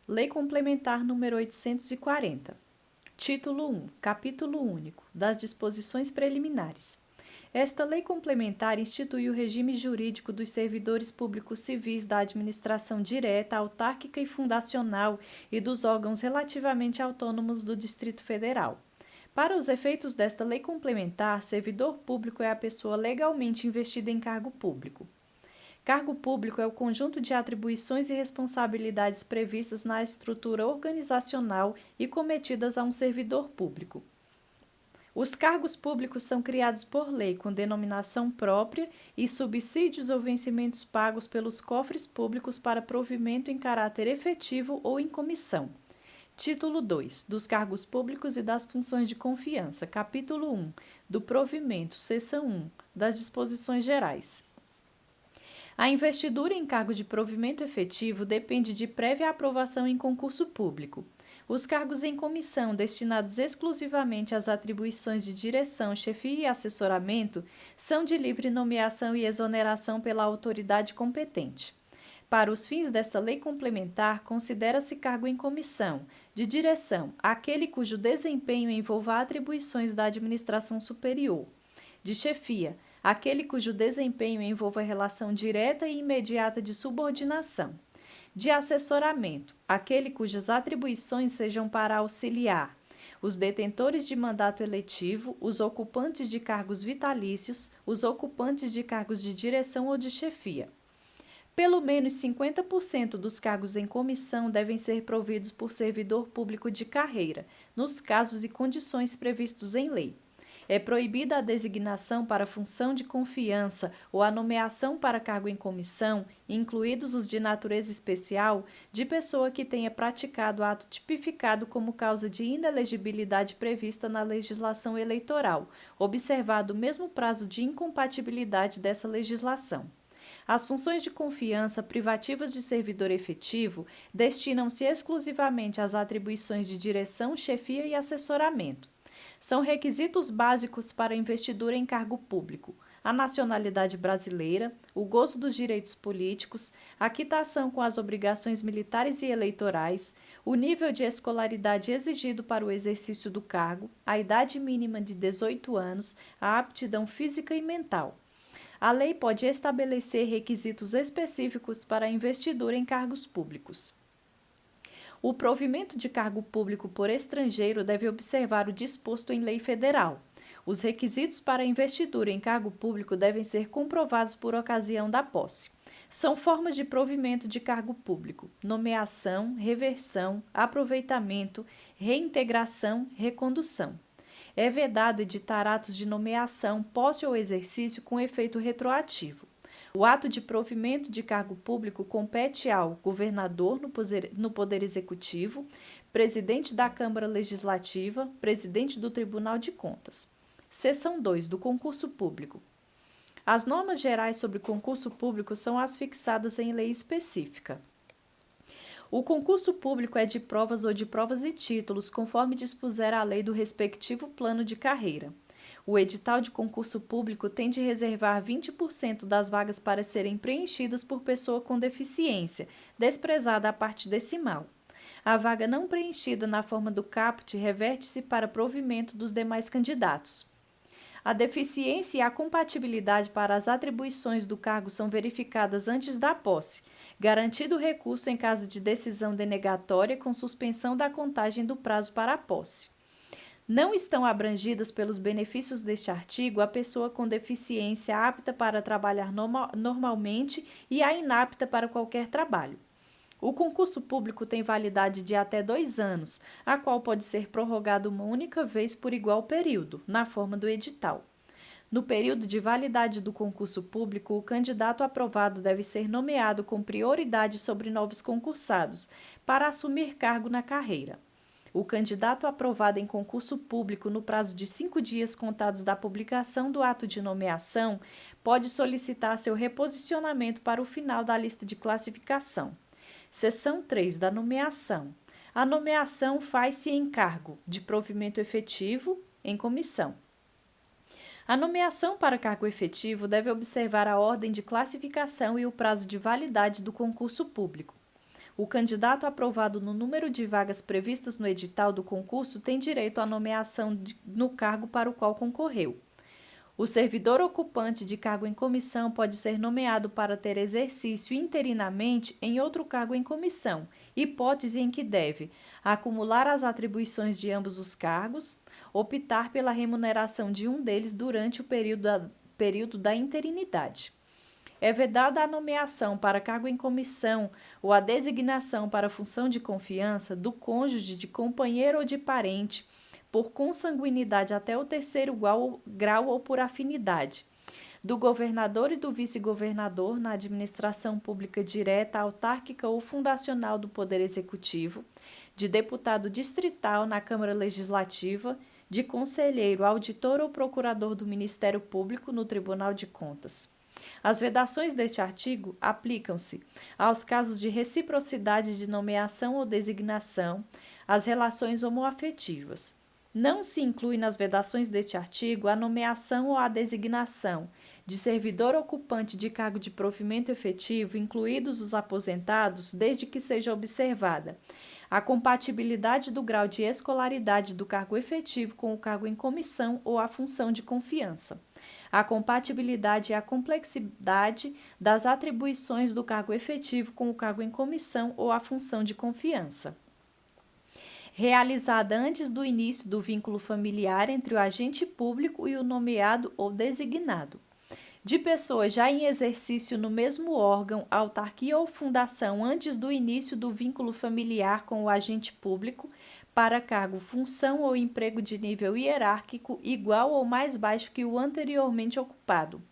Lei Complementar nº 840. Título 1. Capítulo único. Das disposições preliminares. Esta lei complementar institui o regime jurídico dos servidores públicos civis da administração direta, autárquica e fundacional e dos órgãos relativamente autônomos do Distrito Federal. Para os efeitos desta lei complementar, servidor público é a pessoa legalmente investida em cargo público. Cargo público é o conjunto de atribuições e responsabilidades previstas na estrutura organizacional e cometidas a um servidor público. Os cargos públicos são criados por lei com denominação própria e subsídios ou vencimentos pagos pelos cofres públicos para provimento em caráter efetivo ou em comissão. Título 2. Dos cargos públicos e das funções de confiança. Capítulo 1. Do provimento. Seção 1. Das disposições gerais. A investidura em cargo de provimento efetivo depende de prévia aprovação em concurso público. Os cargos em comissão, destinados exclusivamente às atribuições de direção, chefia e assessoramento, são de livre nomeação e exoneração pela autoridade competente. Para os fins desta lei complementar, considera-se cargo em comissão, de direção, aquele cujo desempenho envolva atribuições da administração superior, de chefia, aquele cujo desempenho envolva relação direta e imediata de subordinação, de assessoramento, aquele cujas atribuições sejam para auxiliar os detentores de mandato eletivo, os ocupantes de cargos vitalícios, os ocupantes de cargos de direção ou de chefia. Pelo menos 50% dos cargos em comissão devem ser providos por servidor público de carreira, nos casos e condições previstos em lei. É proibida a designação para função de confiança ou a nomeação para cargo em comissão, incluídos os de natureza especial, de pessoa que tenha praticado ato tipificado como causa de inelegibilidade prevista na legislação eleitoral, observado o mesmo prazo de incompatibilidade dessa legislação. As funções de confiança privativas de servidor efetivo destinam-se exclusivamente às atribuições de direção, chefia e assessoramento. São requisitos básicos para a investidura em cargo público: a nacionalidade brasileira, o gozo dos direitos políticos, a quitação com as obrigações militares e eleitorais, o nível de escolaridade exigido para o exercício do cargo, a idade mínima de 18 anos, a aptidão física e mental. A lei pode estabelecer requisitos específicos para a investidura em cargos públicos. O provimento de cargo público por estrangeiro deve observar o disposto em lei federal. Os requisitos para a investidura em cargo público devem ser comprovados por ocasião da posse. São formas de provimento de cargo público: nomeação, reversão, aproveitamento, reintegração, recondução. É vedado editar atos de nomeação, posse ou exercício com efeito retroativo. O ato de provimento de cargo público compete ao governador no Poder Executivo, presidente da Câmara Legislativa, presidente do Tribunal de Contas. Seção 2. Do concurso público. As normas gerais sobre concurso público são as fixadas em lei específica. O concurso público é de provas ou de provas e títulos, conforme dispuser a lei do respectivo plano de carreira. O edital de concurso público tem de reservar 20% das vagas para serem preenchidas por pessoa com deficiência, desprezada a parte decimal. A vaga não preenchida na forma do caput reverte-se para provimento dos demais candidatos. A deficiência e a compatibilidade para as atribuições do cargo são verificadas antes da posse, garantido o recurso em caso de decisão denegatória com suspensão da contagem do prazo para a posse. Não estão abrangidas pelos benefícios deste artigo a pessoa com deficiência apta para trabalhar normalmente e a inapta para qualquer trabalho. O concurso público tem validade de até 2 anos, a qual pode ser prorrogado uma única vez por igual período, na forma do edital. No período de validade do concurso público, o candidato aprovado deve ser nomeado com prioridade sobre novos concursados, para assumir cargo na carreira. O candidato aprovado em concurso público no prazo de 5 dias contados da publicação do ato de nomeação pode solicitar seu reposicionamento para o final da lista de classificação. Seção 3. Da nomeação. A nomeação faz-se em cargo de provimento efetivo em comissão. A nomeação para cargo efetivo deve observar a ordem de classificação e o prazo de validade do concurso público. O candidato aprovado no número de vagas previstas no edital do concurso tem direito à nomeação no cargo para o qual concorreu. O servidor ocupante de cargo em comissão pode ser nomeado para ter exercício interinamente em outro cargo em comissão, hipótese em que deve acumular as atribuições de ambos os cargos, optar pela remuneração de um deles durante o período da interinidade. É vedada a nomeação para cargo em comissão ou a designação para função de confiança do cônjuge, de companheiro ou de parente, por consanguinidade até o terceiro grau ou por afinidade, do governador e do vice-governador na administração pública direta, autárquica ou fundacional do Poder Executivo, de deputado distrital na Câmara Legislativa, de conselheiro, auditor ou procurador do Ministério Público no Tribunal de Contas. As vedações deste artigo aplicam-se aos casos de reciprocidade de nomeação ou designação, às relações homoafetivas. Não se inclui nas vedações deste artigo a nomeação ou a designação de servidor ocupante de cargo de provimento efetivo, incluídos os aposentados, desde que seja observada a compatibilidade do grau de escolaridade do cargo efetivo com o cargo em comissão ou a função de confiança, a compatibilidade e a complexidade das atribuições do cargo efetivo com o cargo em comissão ou a função de confiança, realizada antes do início do vínculo familiar entre o agente público e o nomeado ou designado, de pessoas já em exercício no mesmo órgão, autarquia ou fundação antes do início do vínculo familiar com o agente público, para cargo, função ou emprego de nível hierárquico igual ou mais baixo que o anteriormente ocupado.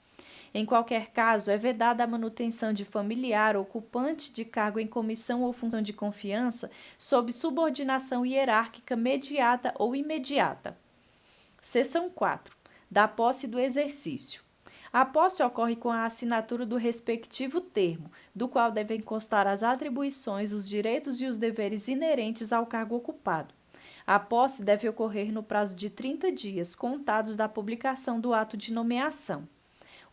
Em qualquer caso, é vedada a manutenção de familiar ocupante de cargo em comissão ou função de confiança sob subordinação hierárquica mediata ou imediata. Seção 4. Da posse do exercício. A posse ocorre com a assinatura do respectivo termo, do qual devem constar as atribuições, os direitos e os deveres inerentes ao cargo ocupado. A posse deve ocorrer no prazo de 30 dias, contados da publicação do ato de nomeação.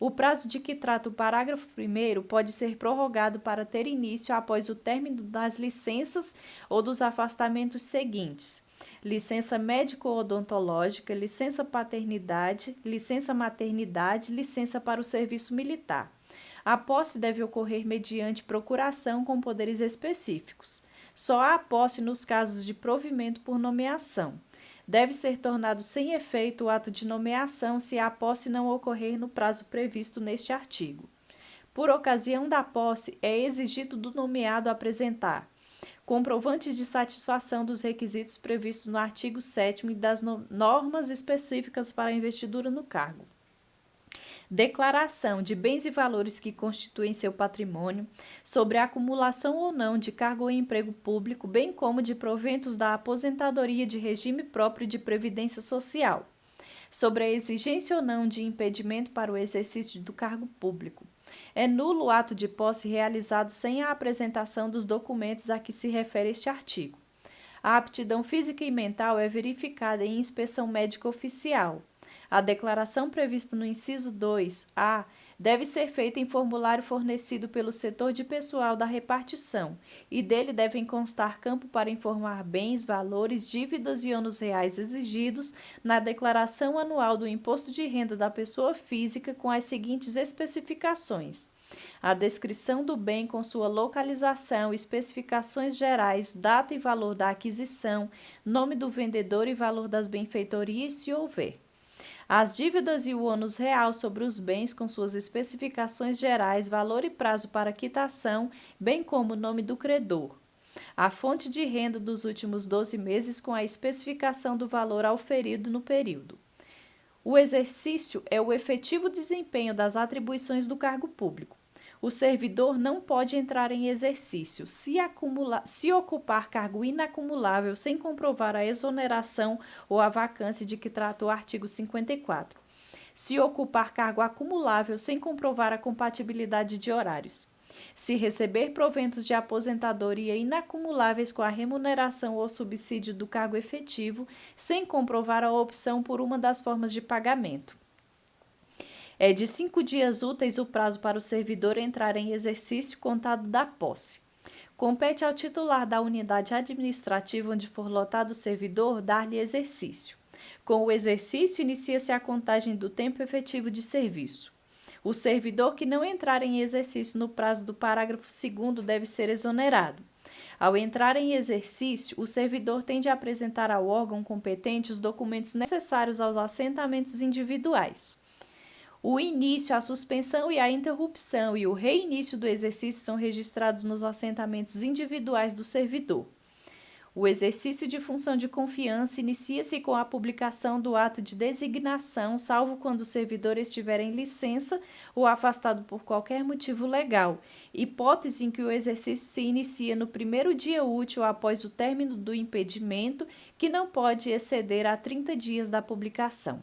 O prazo de que trata o parágrafo 1º pode ser prorrogado para ter início após o término das licenças ou dos afastamentos seguintes: licença médico-odontológica, licença paternidade, licença maternidade, licença para o serviço militar. A posse deve ocorrer mediante procuração com poderes específicos. Só há posse nos casos de provimento por nomeação. Deve ser tornado sem efeito o ato de nomeação se a posse não ocorrer no prazo previsto neste artigo. Por ocasião da posse, é exigido do nomeado apresentar comprovantes de satisfação dos requisitos previstos no artigo 7º e das normas específicas para a investidura no cargo. Declaração de bens e valores que constituem seu patrimônio, sobre a acumulação ou não de cargo ou emprego público, bem como de proventos da aposentadoria de regime próprio de previdência social, sobre a exigência ou não de impedimento para o exercício do cargo público. É nulo o ato de posse realizado sem a apresentação dos documentos a que se refere este artigo. A aptidão física e mental é verificada em inspeção médica oficial. A declaração prevista no inciso 2A deve ser feita em formulário fornecido pelo setor de pessoal da repartição e dele devem constar campo para informar bens, valores, dívidas e ônus reais exigidos na declaração anual do imposto de renda da pessoa física com as seguintes especificações: a descrição do bem com sua localização, especificações gerais, data e valor da aquisição, nome do vendedor e valor das benfeitorias, se houver. As dívidas e o ônus real sobre os bens com suas especificações gerais, valor e prazo para quitação, bem como o nome do credor. A fonte de renda dos últimos 12 meses com a especificação do valor auferido no período. O exercício é o efetivo desempenho das atribuições do cargo público. O servidor não pode entrar em exercício se ocupar cargo inacumulável sem comprovar a exoneração ou a vacância de que trata o artigo 54. Se ocupar cargo acumulável sem comprovar a compatibilidade de horários. Se receber proventos de aposentadoria inacumuláveis com a remuneração ou subsídio do cargo efetivo, sem comprovar a opção por uma das formas de pagamento. É de 5 dias úteis o prazo para o servidor entrar em exercício contado da posse. Compete ao titular da unidade administrativa onde for lotado o servidor dar-lhe exercício. Com o exercício, inicia-se a contagem do tempo efetivo de serviço. O servidor que não entrar em exercício no prazo do parágrafo 2º deve ser exonerado. Ao entrar em exercício, o servidor tem de apresentar ao órgão competente os documentos necessários aos assentamentos individuais. O início, a suspensão e a interrupção e o reinício do exercício são registrados nos assentamentos individuais do servidor. O exercício de função de confiança inicia-se com a publicação do ato de designação, salvo quando o servidor estiver em licença ou afastado por qualquer motivo legal, hipótese em que o exercício se inicia no primeiro dia útil após o término do impedimento, que não pode exceder a 30 dias da publicação.